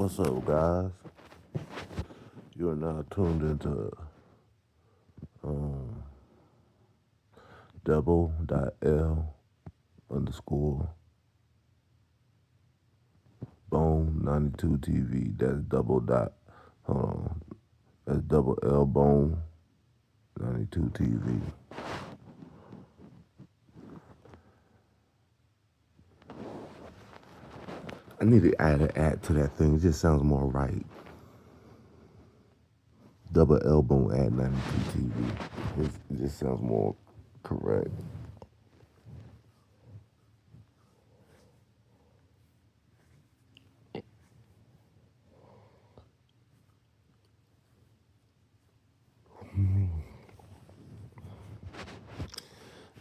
What's up, guys? You are now tuned into double.l underscore bone 92 TV. That's double dot. Hold on. That's double L bone 92 TV. I need to add an ad to that thing. It just sounds more right. Double L bone at 92 TV. It just sounds more correct.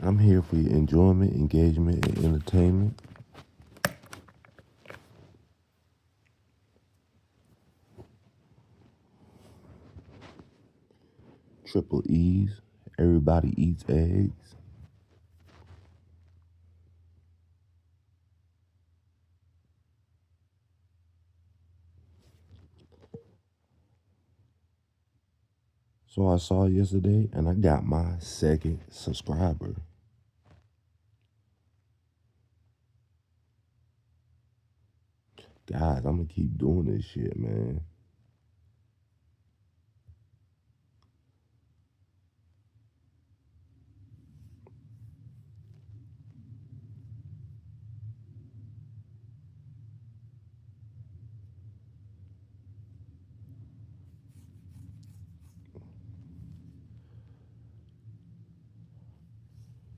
I'm here for your enjoyment, engagement, and entertainment. Triple E's. Everybody eats eggs. So I saw it yesterday, and I got my second subscriber. Guys, I'm gonna keep doing this shit, man.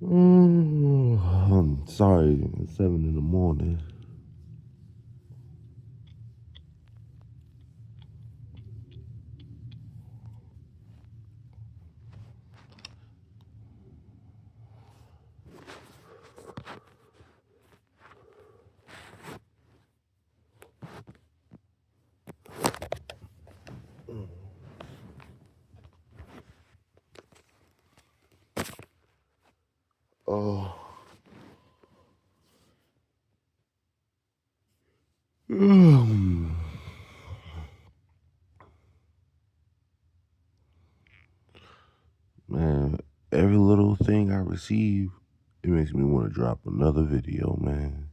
I'm sorry, it's 7 in the morning. Oh. Man, every little thing I receive, it makes me want to drop another video, man.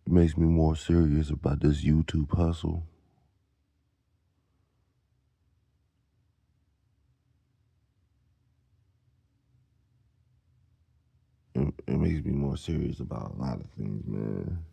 It makes me more serious about this YouTube hustle. It makes me more serious about a lot of things, man.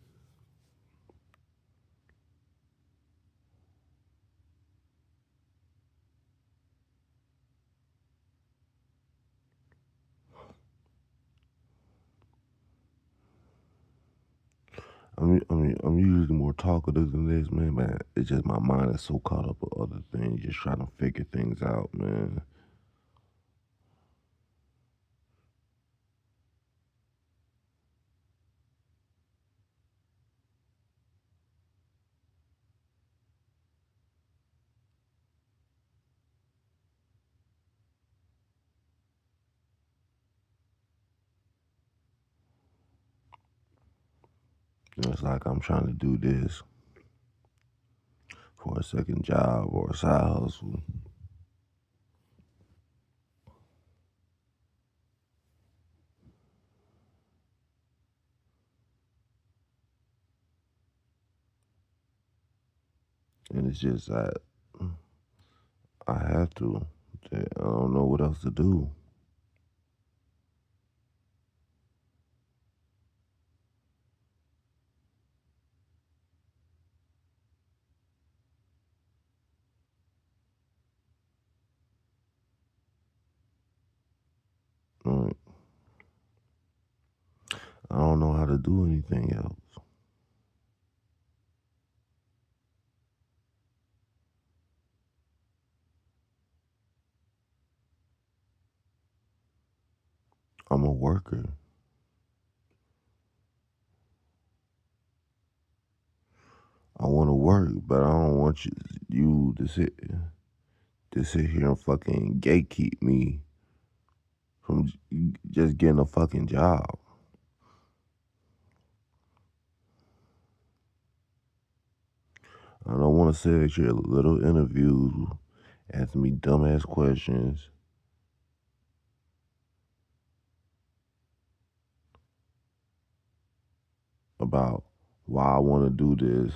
I'm usually more talkative than this, man. But it's just my mind is so caught up with other things, just trying to figure things out, man. It's like I'm trying to do this for a second job or a side hustle. And it's just that I have to. I don't know what else to do. Like, I don't know how to do anything else. I'm a worker. I want to work, but I don't want you to sit to sit here and fucking gatekeep me from just getting a fucking job. I don't want to sit at your little interviews, asking me dumbass questions about why I want to do this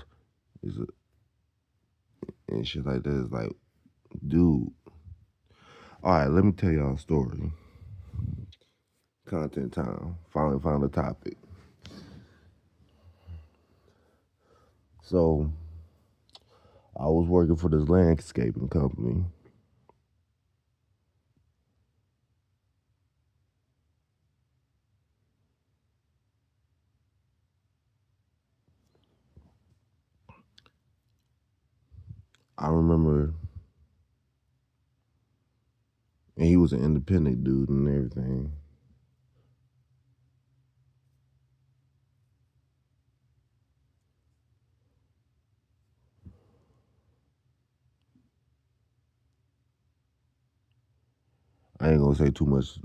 and shit like that. It's like, dude. All right, let me tell y'all a story. Content time. Finally found a topic. So, I was working for this landscaping company. I remember, and he was an independent dude and everything. I ain't gonna say too much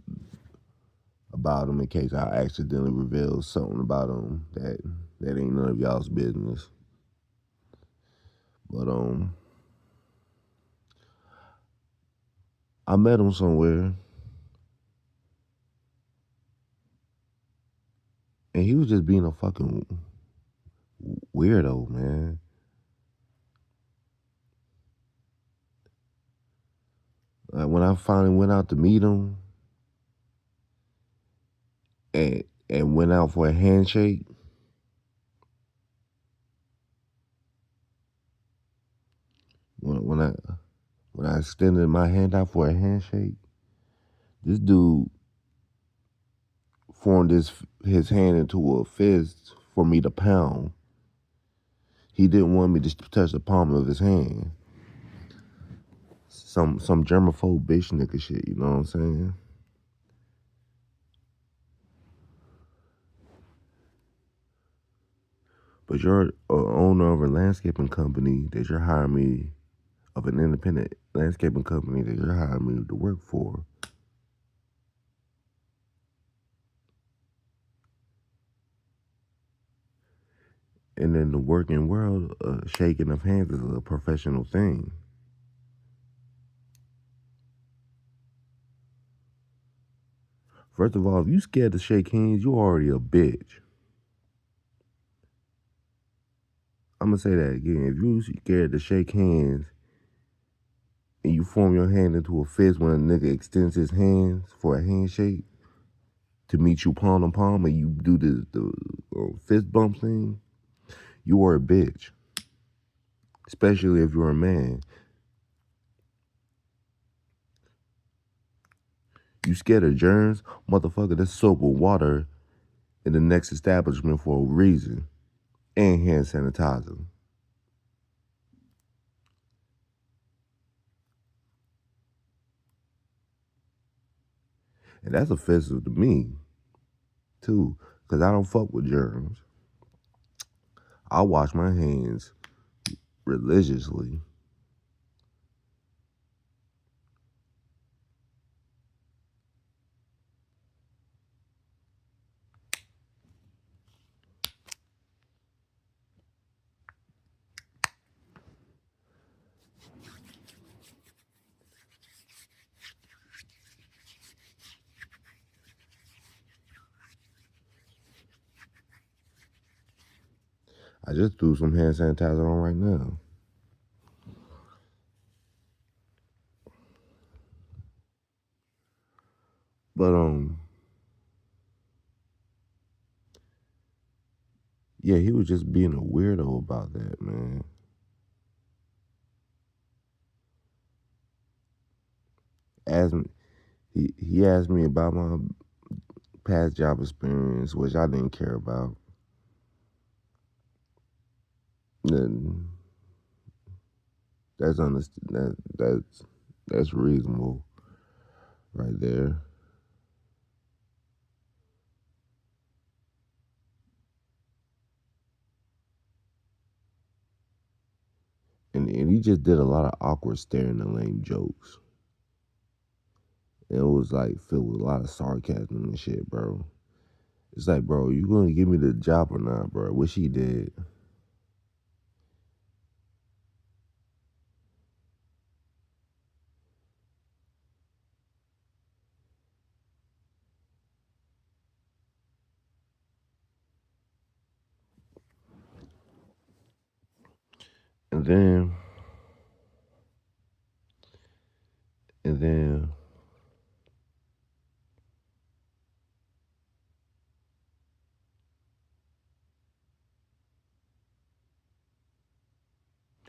about him in case I accidentally reveal something about him that ain't none of y'all's business. But I met him somewhere, and he was just being a fucking weirdo, man. Like when I finally went out to meet him and went out for a handshake, when I extended my hand out for a handshake, this dude formed his hand into a fist for me to pound. He didn't want me to touch the palm of his hand. Some germaphobe bitch nigga shit, you know what I'm saying? But you're an owner of a landscaping company that you're hiring me, of an independent landscaping company that you're hiring me to work for. And in the working world, shaking of hands is a professional thing. First of all, if you scared to shake hands, you already a bitch. I'm gonna say that again. If you scared to shake hands and you form your hand into a fist when a nigga extends his hands for a handshake to meet you palm to palm and you do the fist bump thing, you are a bitch. Especially if you're a man. You scared of germs? Motherfucker, there's soap or water in the next establishment for a reason. And hand sanitizer. And that's offensive to me, too. Because I don't fuck with germs. I wash my hands religiously. I just threw some hand sanitizer on right now. But yeah, he was just being a weirdo about that, man. Asked me, he asked me about my past job experience, which I didn't care about. Then that's reasonable right there. And he just did a lot of awkward staring and lame jokes. And it was like filled with a lot of sarcasm and shit, bro. It's like, bro, you gonna give me the job or not, bro? Wish he did. And then, and then,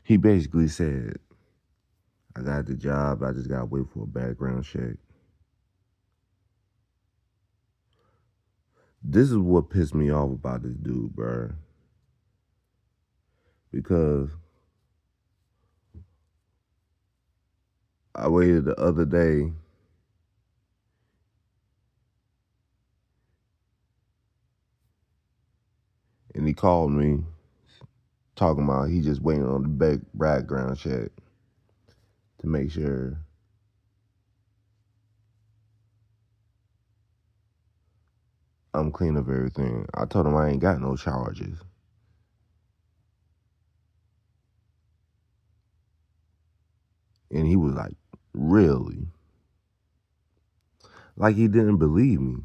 he basically said, I got the job, I just gotta wait for a background check. This is what pissed me off about this dude, bro. Because I waited the other day and he called me talking about he just waiting on the background check to make sure I'm clean of everything. I told him I ain't got no charges. And he was like, really? Like he didn't believe me.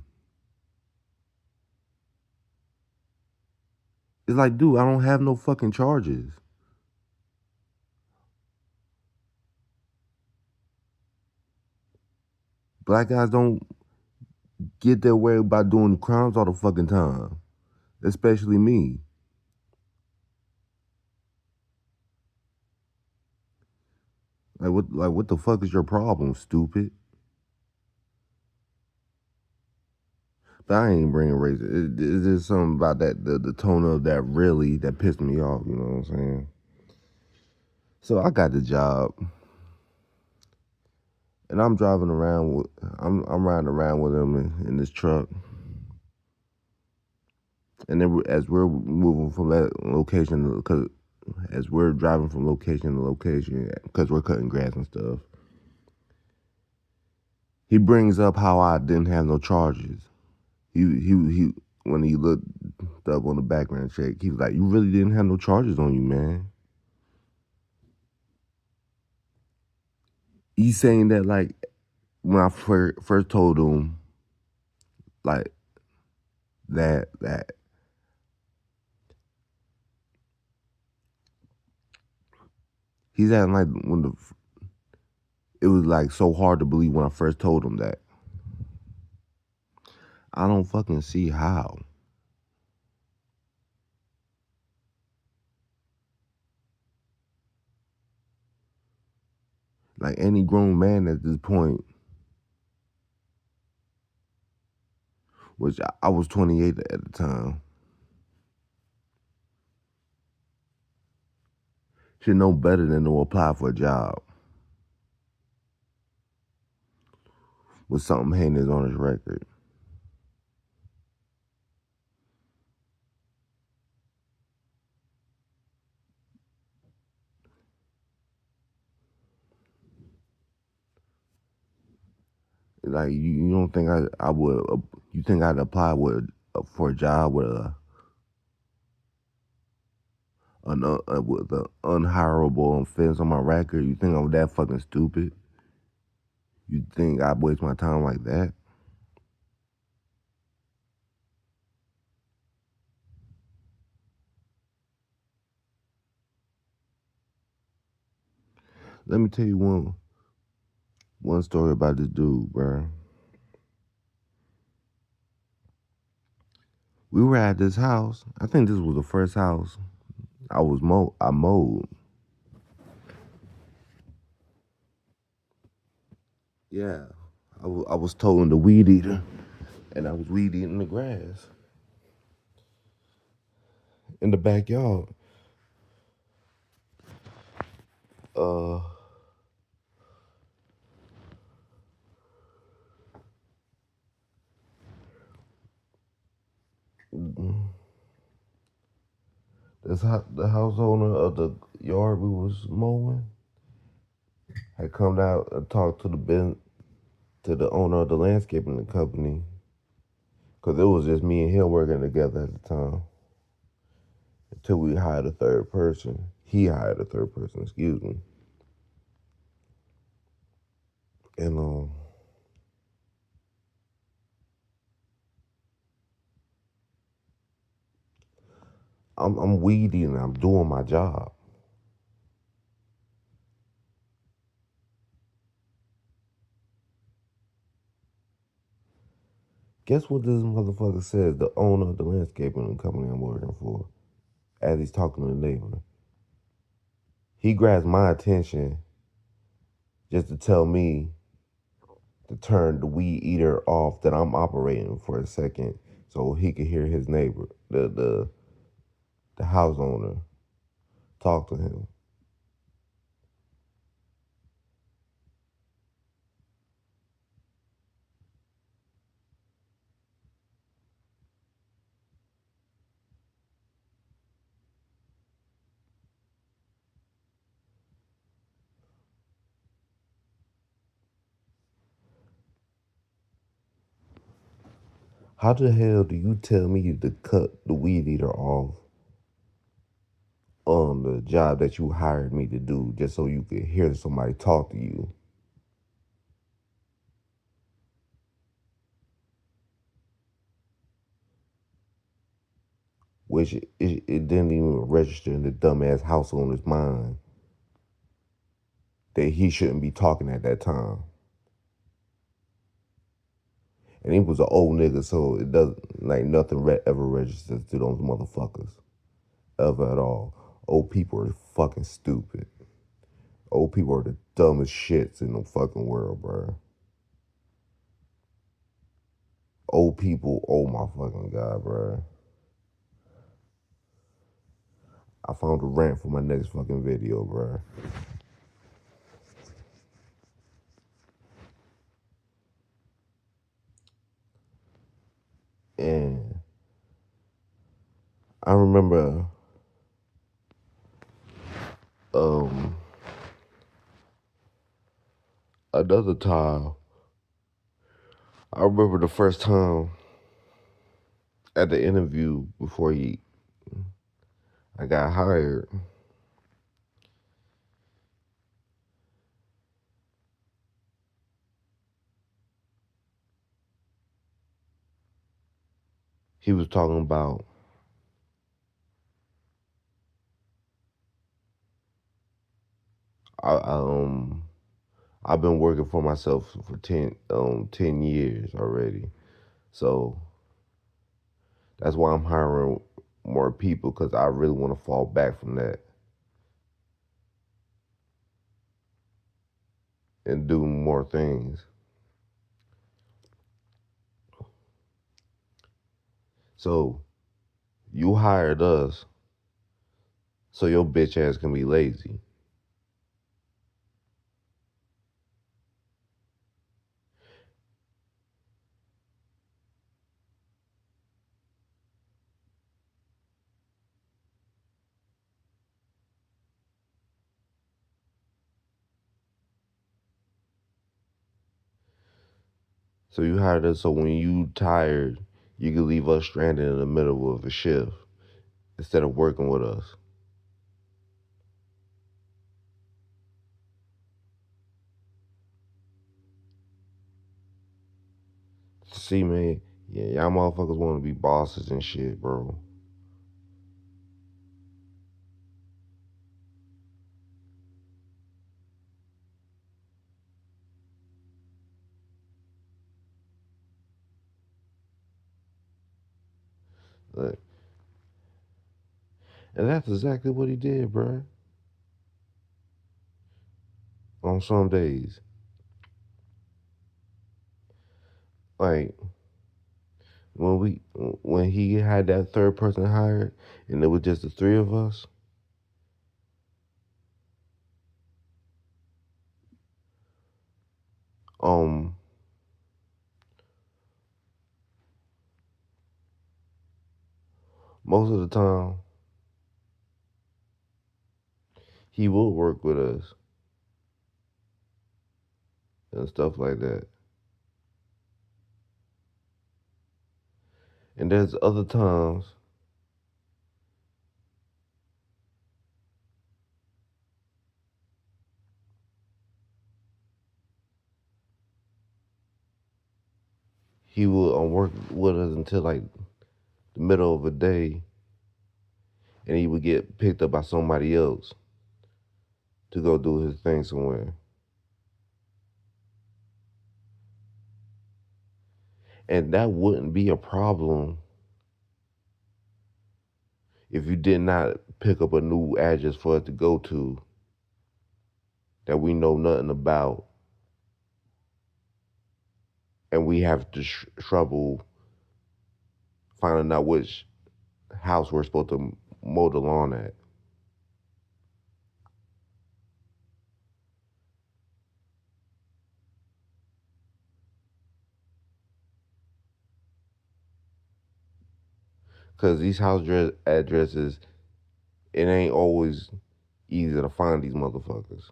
It's like, dude, I don't have no fucking charges. Black guys don't get their way by doing crimes all the fucking time. Especially me. What the fuck is your problem, stupid? But I ain't bringing race. It's just something about that, the tone of that really, that pissed me off, you know what I'm saying? So I got the job. And I'm driving around with, I'm riding around with him in this truck. And then as we're moving from that location, because as we're driving from location to location, because we're cutting grass and stuff, he brings up how I didn't have no charges. He when he looked up on the background check, he was like, "You really didn't have no charges on you, man." He's saying that like when I first told him like that he's acting like it was like so hard to believe when I first told him that. I don't fucking see how. Like any grown man at this point, which I was 28 at the time, should know better than to apply for a job with something heinous on his record. Like you don't think I would? You think I'd apply with for a job with with an unhireable offense on my record? You think I'm that fucking stupid? You think I'd waste my time like that? Let me tell you one story about this dude, bro. We were at this house. I think this was the first house I mowed. Yeah, I was towing the weed eater, and I was weed eating the grass in the backyard. Uh, The house owner of the yard we was mowing had come out and talked to the owner of the landscaping company, because it was just me and him working together at the time. Until we hired a third person. He hired a third person, excuse me. And I'm weeding and I'm doing my job. Guess what this motherfucker says, the owner of the landscaping company I'm working for, as he's talking to the neighbor. He grabs my attention just to tell me to turn the weed eater off that I'm operating for a second so he could hear his neighbor, the house owner, talk to him. How the hell do you tell me to cut the weed eater off on the job that you hired me to do just so you could hear somebody talk to you? Which it didn't even register in the dumbass house owner's mind that he shouldn't be talking at that time. And he was an old nigga, so it doesn't, like, nothing ever registers to those motherfuckers. Ever at all. Old people are fucking stupid. Old people are the dumbest shits in the fucking world, bro. Old people, oh my fucking God, bro. I found a rant for my next fucking video, bro. And I remember um another time. I remember the first time at the interview before I got hired. He was talking about I I've been working for myself for 10 years already. So that's why I'm hiring more people, because I really want to fall back from that and do more things. So you hired us so your bitch ass can be lazy. So you hired us so when you tired, you can leave us stranded in the middle of a shift instead of working with us. See, man, yeah, y'all motherfuckers want to be bosses and shit, bro. Like, and that's exactly what he did, bro. On some days, like when he had that third person hired, and it was just the three of us. Um, Most of the time, he would work with us and stuff like that. And there's other times he would work with us until like the middle of the day, and he would get picked up by somebody else to go do his thing somewhere. And that wouldn't be a problem if you did not pick up a new address for us to go to that we know nothing about, and we have to trouble finding out which house we're supposed to mow the lawn at. Because these addresses, it ain't always easy to find these motherfuckers.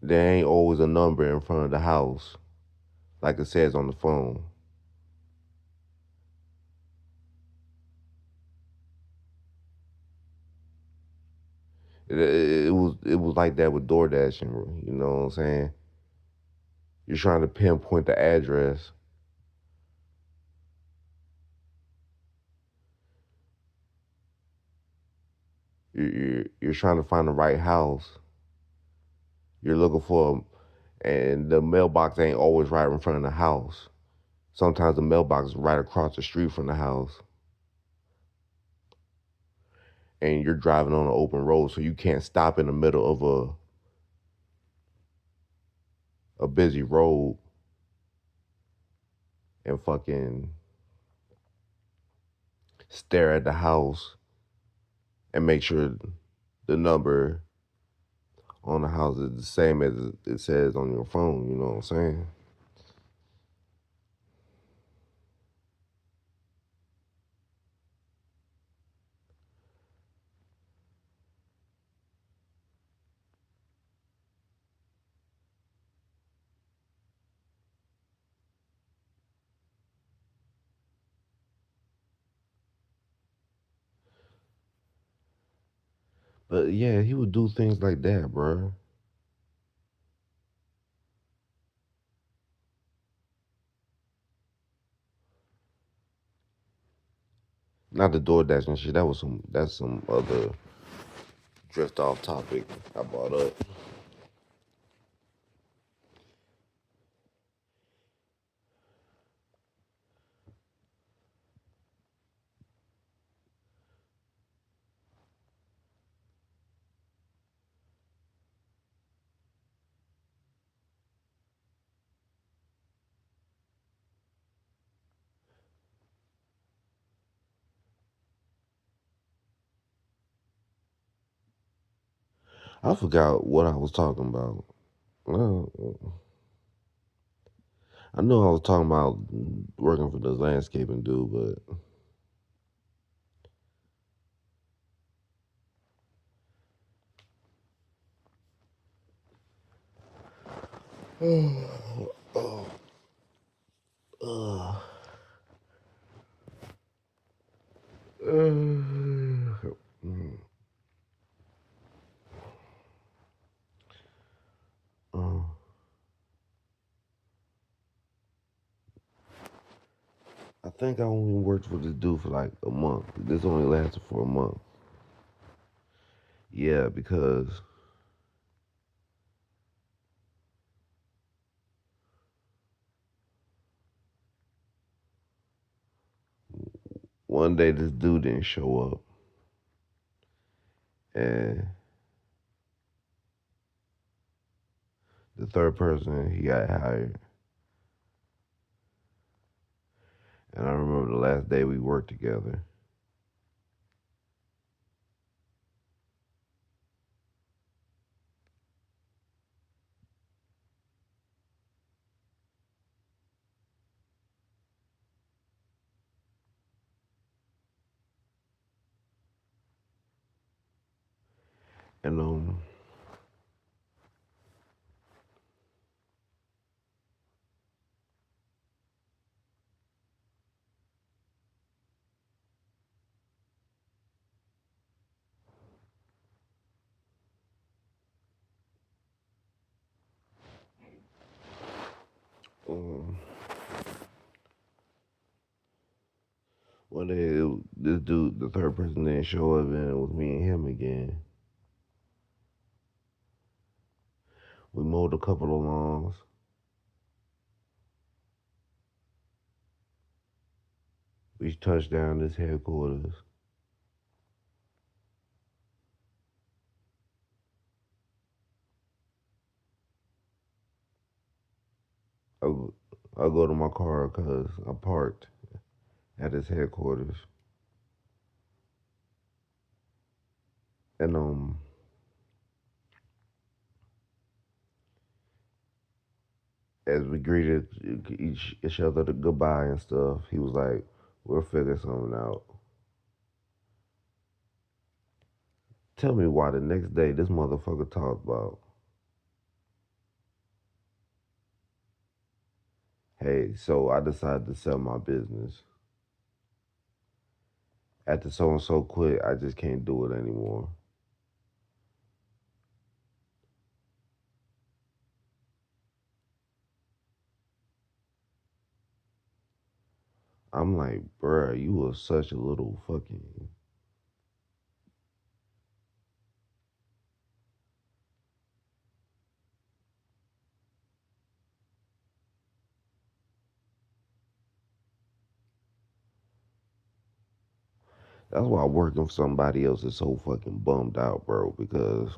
There ain't always a number in front of the house, like it says on the phone. It was like that with DoorDash, you know what I'm saying? You're trying to pinpoint the address. You're trying to find the right house. You're looking for, and the mailbox ain't always right in front of the house. Sometimes the mailbox is right across the street from the house, and you're driving on an open road, so you can't stop in the middle of a busy road and fucking stare at the house and make sure the number on the house is the same as it says on your phone. You know what I'm saying? But yeah, he would do things like that, bro. Not the DoorDash and shit. That's some other drift off topic I brought up. I forgot what I was talking about. Well, I know I was talking about working for the landscaping dude, but oh, uh, uh, I think I only worked for this dude for like a month. This only lasted for a month. Yeah, because one day this dude didn't show up, and the third person he got hired. And I remember the last day we worked together. And um one day this dude, the third person didn't show up, and it was me and him again. We mowed a couple of lawns. We touched down this headquarters. I, I go to my car because I parked at his headquarters. And as we greeted each other the goodbye and stuff, he was like, "We'll figure something out." Tell me why the next day this motherfucker talked about, "Hey, so I decided to sell my business. After so and so quit, I just can't do it anymore." I'm like, bruh, you was such a little fucking. That's why working for somebody else is so fucking bummed out, bro, because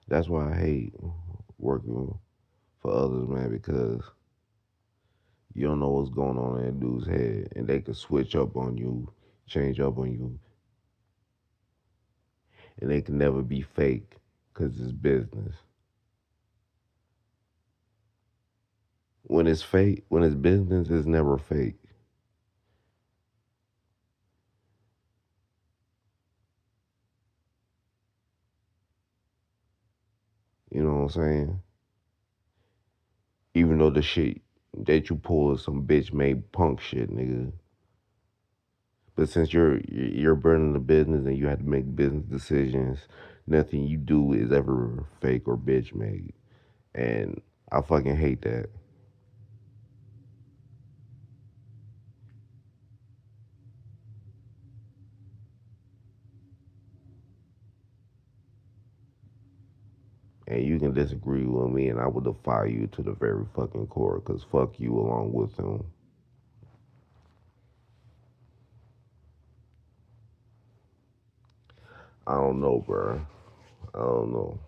that's why I hate working for others, man, because you don't know what's going on in that dude's head, and they can switch up on you, change up on you, and they can never be fake because it's business. When it's fake, when it's business, it's never fake. You know what I'm saying? Even though the shit that you pull is some bitch made punk shit, nigga. But since you're burning the business and you have to make business decisions, nothing you do is ever fake or bitch made. And I fucking hate that. And you can disagree with me, and I will defy you to the very fucking core, cause fuck you along with him. I don't know, bro. I don't know,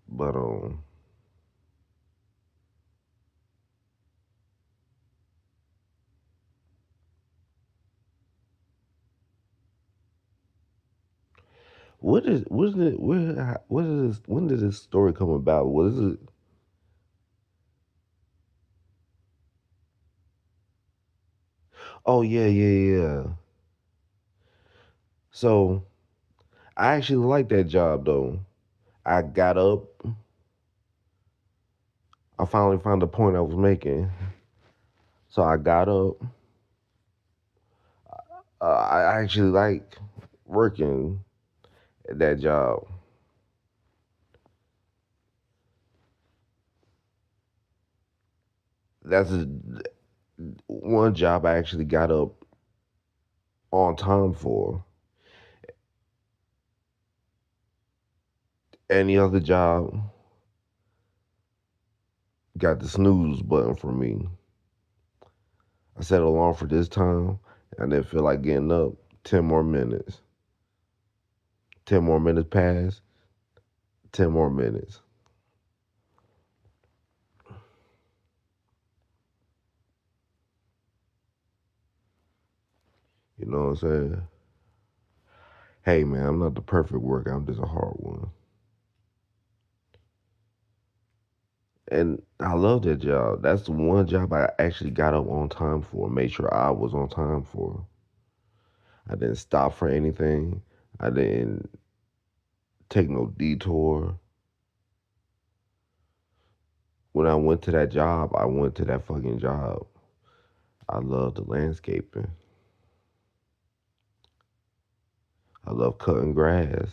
but what is it? What is this? When did this story come about? What is it? Oh yeah, yeah, yeah. So I actually like that job though. I got up. I finally found the point I was making. So I got up. I actually like working at that job. That's one job I actually got up on time for. Any other job got the snooze button for me. I set an alarm for this time. I didn't feel like getting up. 10 more minutes. 10 more minutes pass. 10 more minutes. You know what I'm saying? Hey man, I'm not the perfect worker. I'm just a hard one. And I love that job. That's the one job I actually got up on time for. Made sure I was on time for. I didn't stop for anything. I didn't take no detour. When I went to that job, I went to that fucking job. I love the landscaping. I love cutting grass.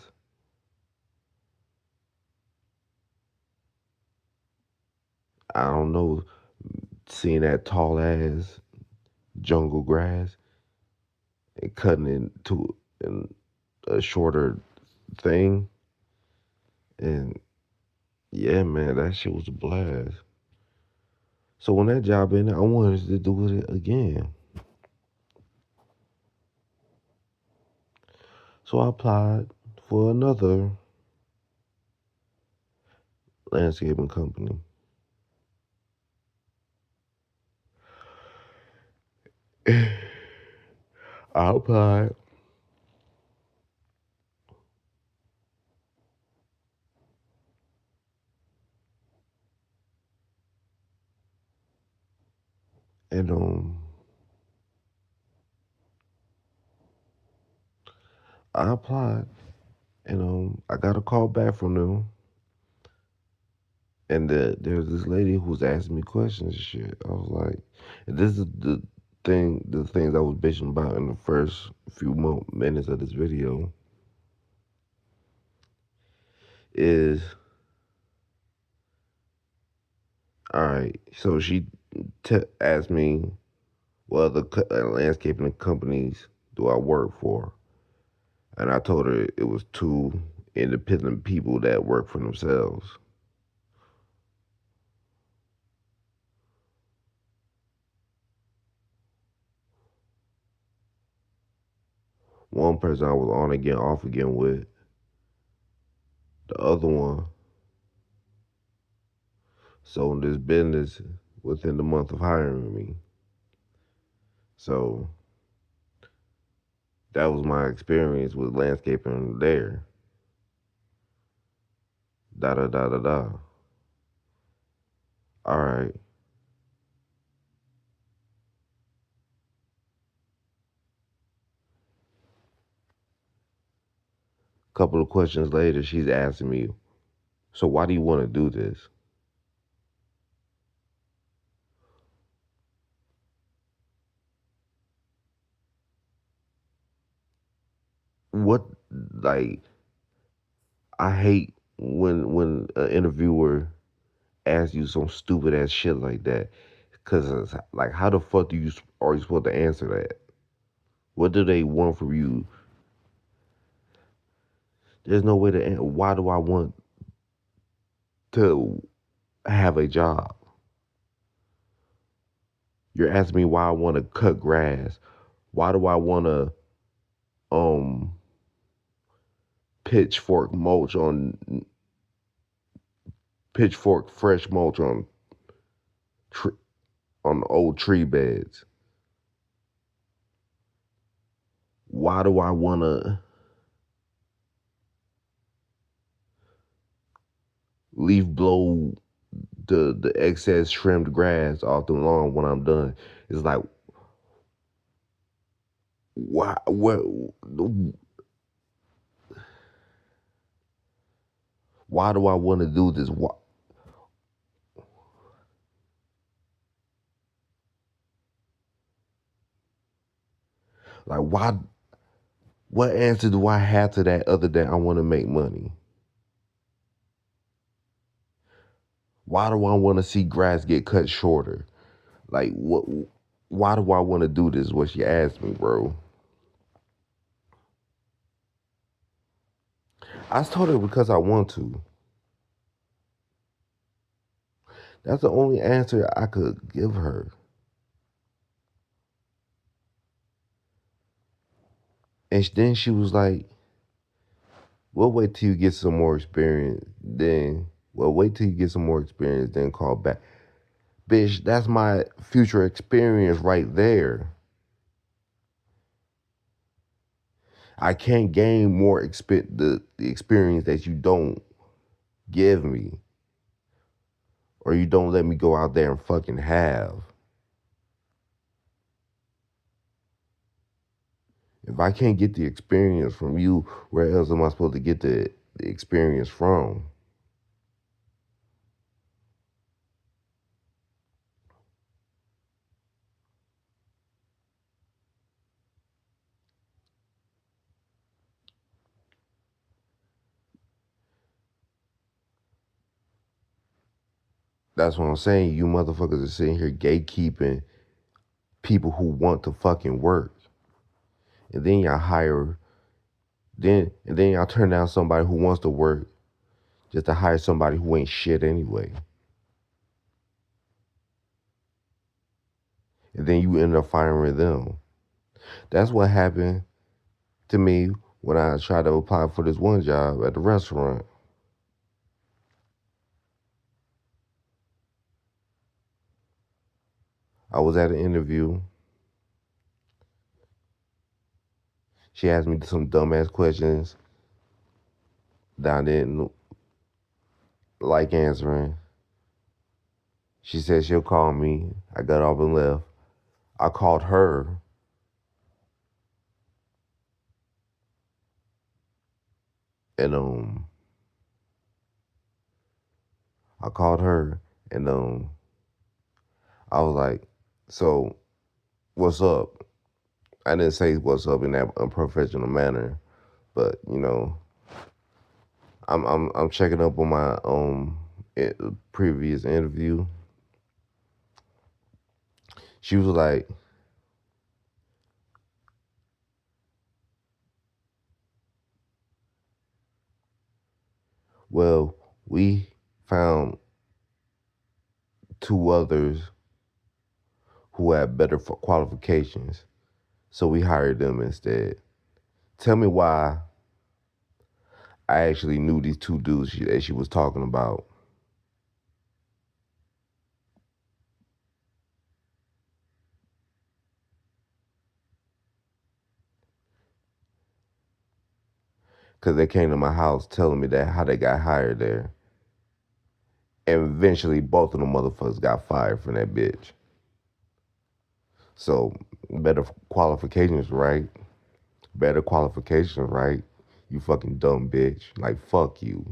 I don't know, seeing that tall ass jungle grass and cutting it to a shorter thing. And yeah, man, that shit was a blast. So when that job ended, I wanted to do it again. So I applied for another landscaping company. I applied. And I applied, and I got a call back from them, and there's this lady who was asking me questions and shit. I was like, and this is the things I was bitching about in the first few minutes of this video is, all right. So she asked me, what other landscaping companies do I work for? And I told her it was two independent people that work for themselves. One person I was on again, off again with. The other one sold this business within the month of hiring me. So that was my experience with landscaping there. Da da da da da. All right. Couple of questions later, she's asking me, so why do you want to do this? What, like, I hate when an interviewer asks you some stupid ass shit like that. Cause it's like, how the fuck are you supposed to answer that? What do they want from you? There's no way to. Why do I want to have a job? You're asking me why I want to cut grass. Why do I want to um pitchfork mulch on pitchfork fresh mulch on tr- on old tree beds? Why do I want to leaf blow the excess trimmed grass off the lawn when I'm done? It's like, why? Why do I want to do this? Why, like, why? What answer do I have to that other than I want to make money? Why do I want to see grass get cut shorter? Like, what? Why do I want to do this? What she asked me, bro. I told her because I want to. That's the only answer I could give her. And then she was like, we'll wait till you get some more experience, wait till you get some more experience, then call back. Bitch, that's my future experience right there. I can't gain more the experience that you don't give me, or you don't let me go out there and fucking have. If I can't get the experience from you, where else am I supposed to get the experience from? That's what I'm saying. You motherfuckers are sitting here gatekeeping people who want to fucking work. And then y'all hire and then y'all turn down somebody who wants to work just to hire somebody who ain't shit anyway. And then you end up firing them. That's what happened to me when I tried to apply for this one job at the restaurant. I was at an interview. She asked me some dumbass questions that I didn't like answering. She said she'll call me. I got off and left. I called her, and I called her and I was like, so what's up? I didn't say what's up in that unprofessional manner, but I'm checking up on my previous interview. She was like, well, we found two others who had better qualifications, so we hired them instead. Tell me why I actually knew these two dudes that she was talking about. Because they came to my house telling me that how they got hired there. And eventually both of them motherfuckers got fired from that bitch. So better qualifications, right? Better qualifications, right? You fucking dumb bitch. Like, fuck you.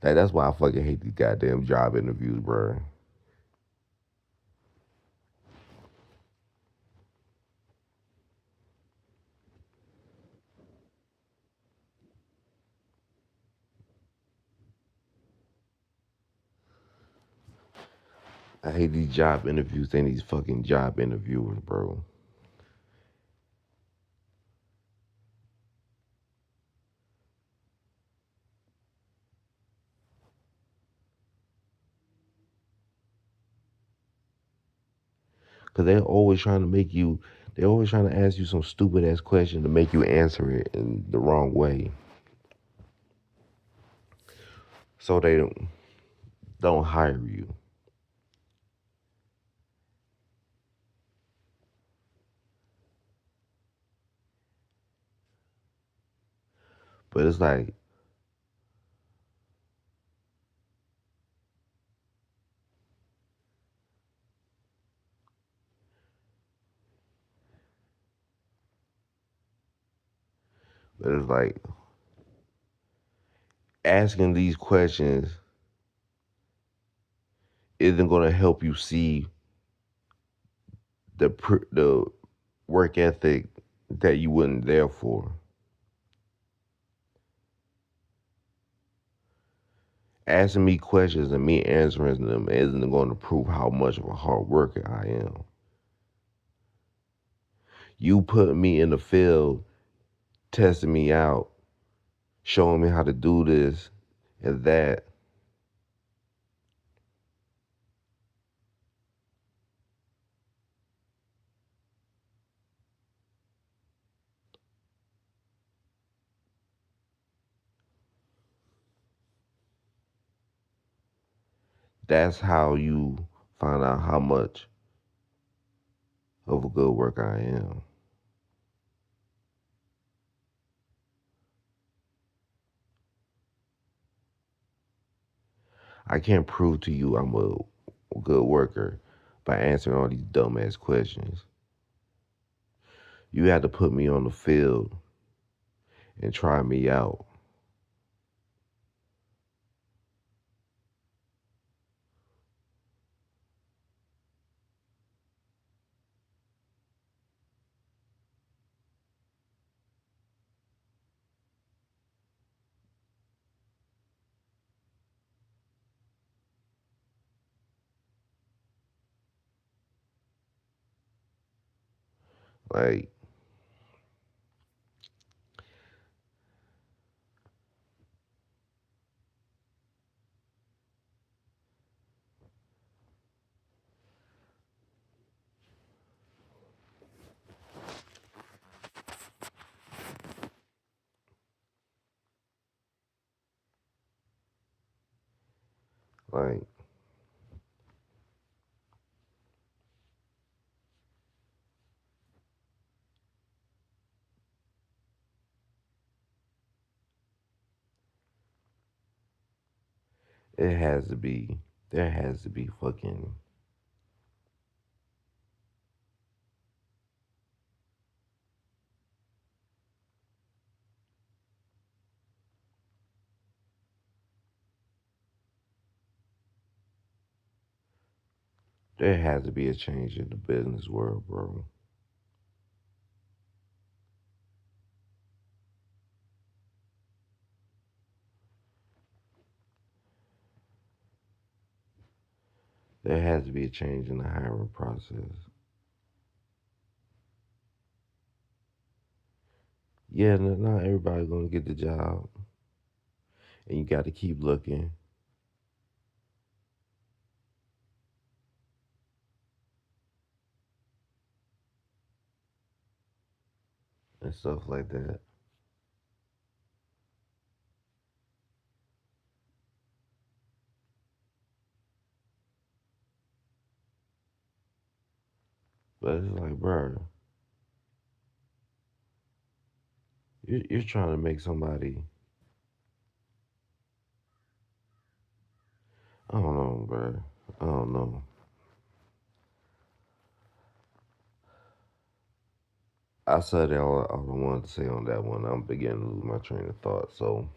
Like, that's why I fucking hate these goddamn job interviews, bro. I hate these job interviews and these fucking job interviewers, bro. Cause they're always trying to ask you some stupid ass question to make you answer it in the wrong way. So they don't hire you. But it's like, but it's like asking these questions isn't going to help you see the work ethic that you wasn't there for. Asking me questions and me answering them isn't going to prove how much of a hard worker I am. You put me in the field, testing me out, showing me how to do this and that, That's how you find out how much of a good worker I am. I can't prove to you I'm a good worker by answering all these dumbass questions. You had to put me on the field and try me out. Like, like, it has to be, there has to be fucking, there has to be a change in the business world, bro. There has to be a change in the hiring process. Yeah, not everybody's gonna get the job, and you got to keep looking and stuff like that. But it's like, bro, you're trying to make somebody. I don't know, bro. I don't know. I said all I wanted to say on that one. I'm beginning to lose my train of thought. So,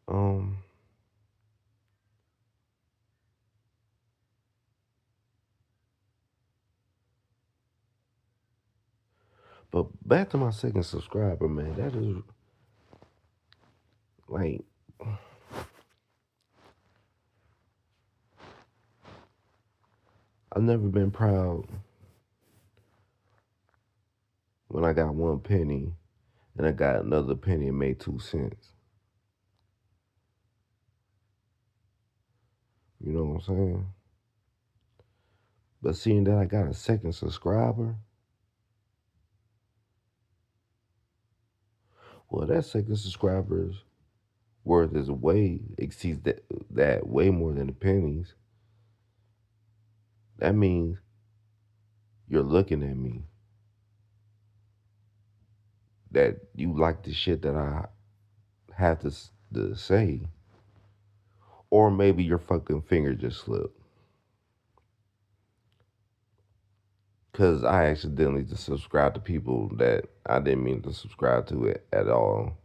um, but back to my second subscriber, man. That is like, I've never been proud when I got 1 penny and I got another penny and made 2 cents. You know what I'm saying? But seeing that I got a second subscriber, well, that second subscriber's worth is way exceeds that way more than the pennies. That means you're looking at me, that you like the shit that I have to say, or maybe your fucking finger just slipped. Cause I accidentally just subscribed to people that I didn't mean to subscribe to it at all,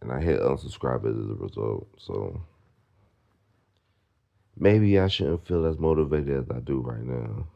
and I hit unsubscribe as a result. So maybe I shouldn't feel as motivated as I do right now.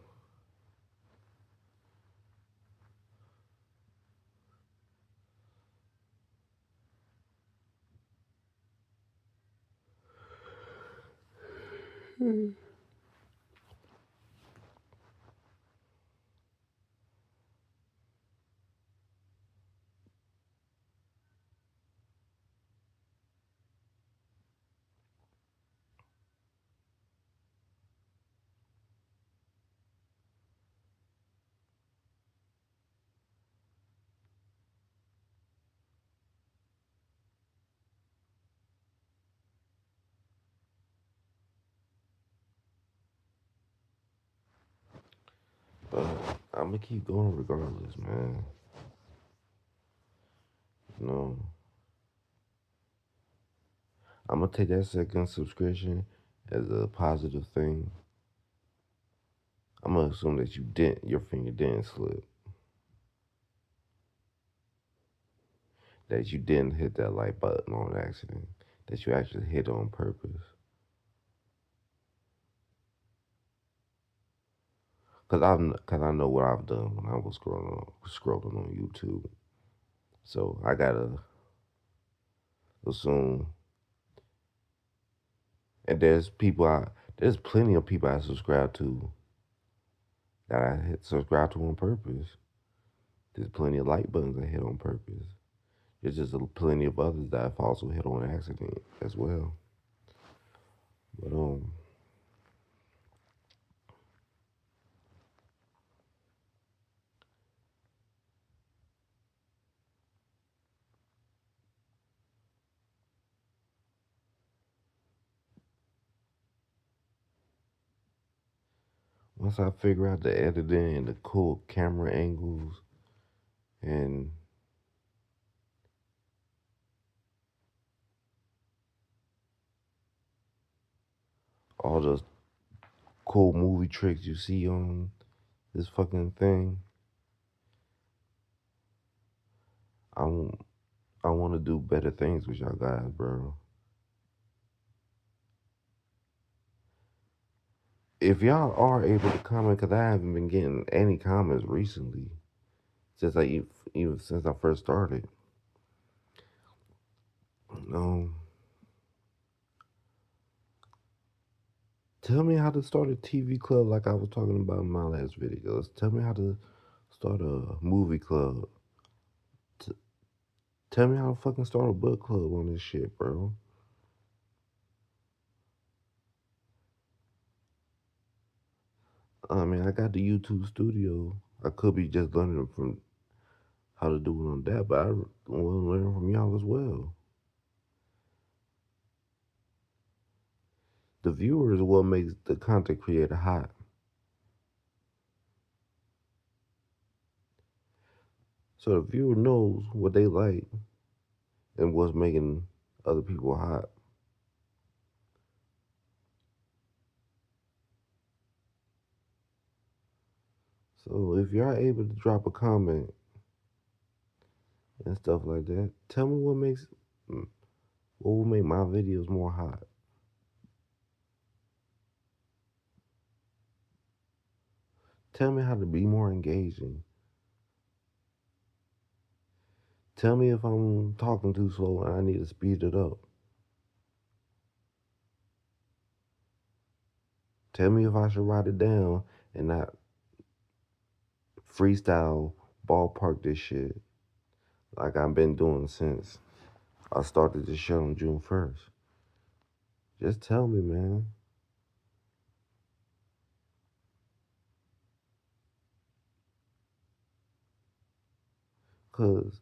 I'm gonna keep going regardless, man. You know, I'm gonna take that second subscription as a positive thing. I'm gonna assume that your finger didn't slip, that you didn't hit that like button on accident, that you actually hit on purpose. Cause I know what I've done when I was scrolling on YouTube. So I gotta assume, and there's plenty of people I subscribe to that I hit subscribe to on purpose. There's plenty of like buttons I hit on purpose. There's just plenty of others that I've also hit on accident as well. But once I figure out the editing and the cool camera angles and all the cool movie tricks you see on this fucking thing, I want I want to do better things with y'all guys, bro. If y'all are able to comment, cause I haven't been getting any comments recently since even since I first started. Um, Tell me how to start a TV club like I was talking about in my last videos. Tell me how to start a movie club. T- Tell me how to fucking start a book club on this shit, bro. I mean, I got the YouTube studio. I could be just learning from how to do it on that, but I want to learn from y'all as well. The viewer is what makes the content creator hot. So the viewer knows what they like and what's making other people hot. So if y'all able to drop a comment and stuff like that, tell me what will make my videos more hot. Tell me how to be more engaging. Tell me if I'm talking too slow and I need to speed it up. Tell me if I should write it down and not freestyle ballpark this shit like I've been doing since I started this show on June 1st. Just tell me, man. Cause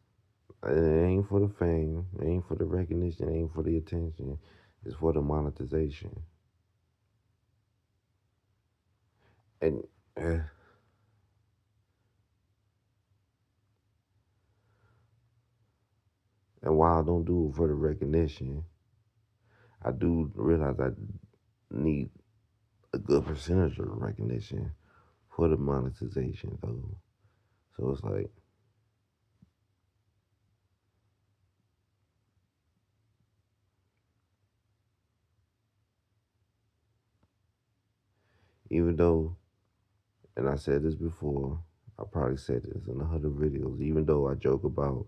it ain't for the fame, it ain't for the recognition, it ain't for the attention. It's for the monetization. And eh, and while I don't do it for the recognition, I do realize I need a good percentage of recognition for the monetization though. So it's like, even though, and I said this before, I probably said this in 100 videos, even though I joke about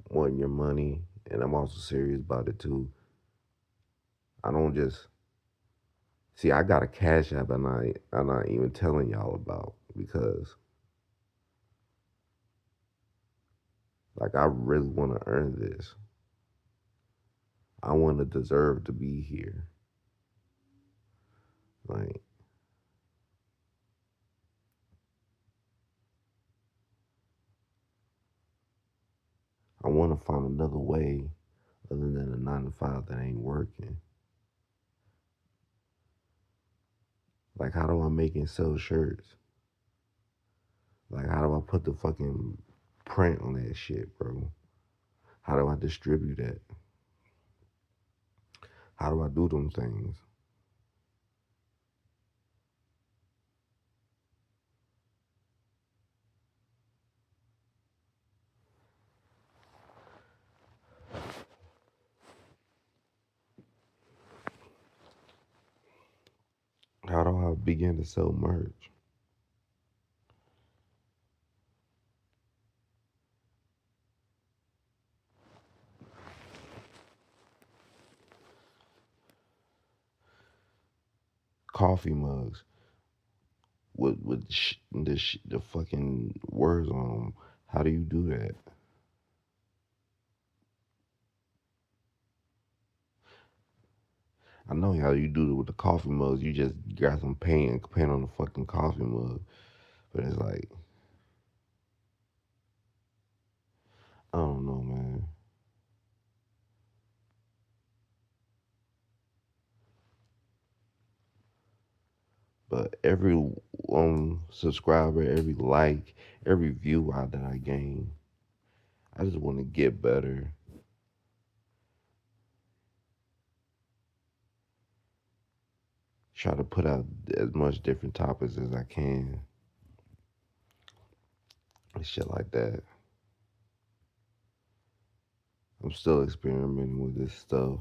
wanting your money, and I'm also serious about it too, I don't just, see, I got a cash app and I'm not even telling y'all about because, like, I really want to earn this. I want to deserve to be here. Like, I want to find another way other than a 9 to 5 that ain't working. Like, how do I make and sell shirts? Like, how do I put the fucking print on that shit, bro? How do I distribute that? How do I do them things? How do I begin to sell merch? Coffee mugs with the fucking words on them. How do you do that? I know how you do it with the coffee mugs. You just got some paint and paint on the fucking coffee mug. But it's like, I don't know, man. But every subscriber, every like, every view out that I gain, I just want to get better. Try to put out as much different topics as I can and shit like that. I'm still experimenting with this stuff.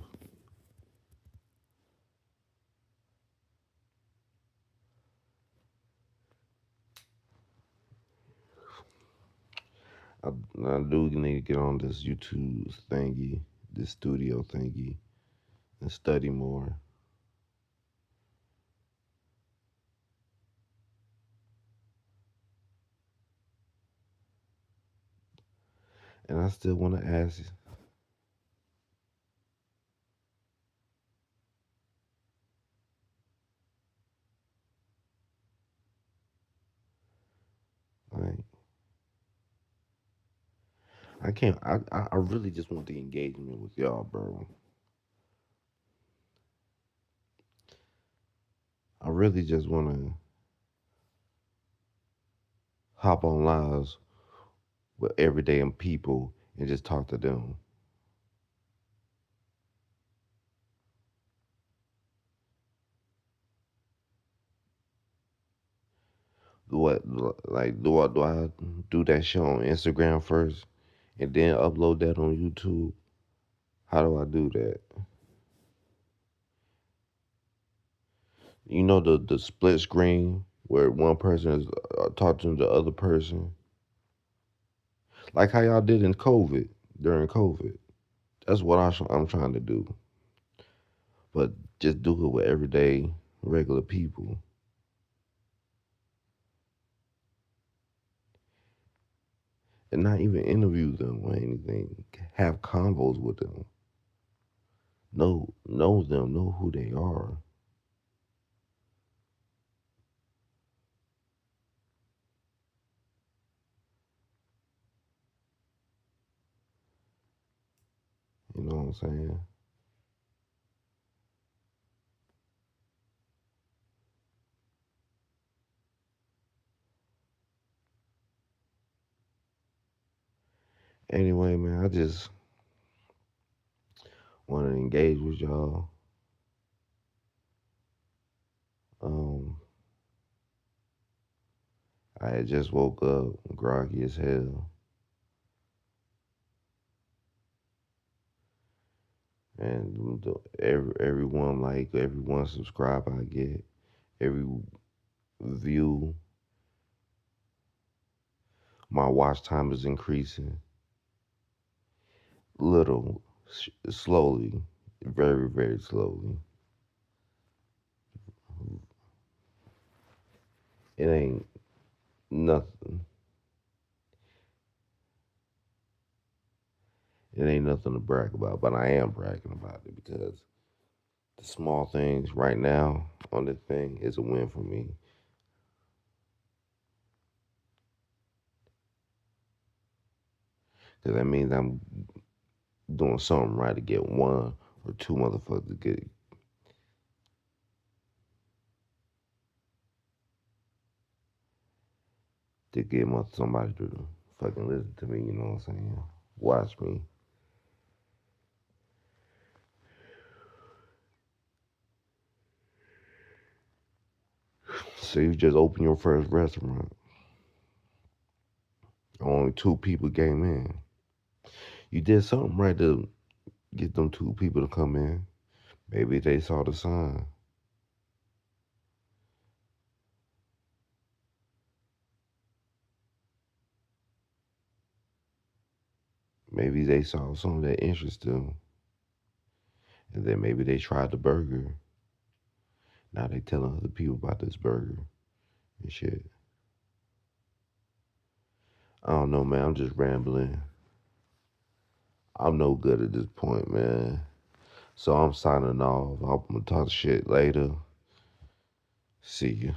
I, I do need to get on this YouTube thingy, this studio thingy, and study more. And I still want to ask, like, I can't. I really just want the engagement with y'all, bro. I really just want to hop on lives with everyday people and just talk to them. What like do I do that shit on Instagram first and then upload that on YouTube? How do I do that? You know the split screen where one person is talking to the other person, like how y'all did in COVID during COVID. That's what I'm trying to do, but just do it with everyday regular people and not even interview them or anything. Have convos with them. Know them. Know who they are. You know what I'm saying? Anyway, man, I just want to engage with y'all. Um, I had just woke up, groggy as hell, and everyone like everyone subscribe I get, every view, my watch time is increasing, little, slowly, very very slowly. It ain't nothing. It ain't nothing to brag about, but I am bragging about it because the small things right now on this thing is a win for me. Because that means I'm doing something right to get one or two motherfuckers to get. to get somebody to fucking listen to me, you know what I'm saying? Watch me. So you just open your first restaurant. Only 2 people came in. You did something right to get them 2 people to come in. Maybe they saw the sign. Maybe they saw something that interested them. And then maybe they tried the burger. Now they telling other people about this burger and shit. I don't know, man. I'm just rambling. I'm no good at this point, man. So I'm signing off. I'm gonna talk shit later. See you.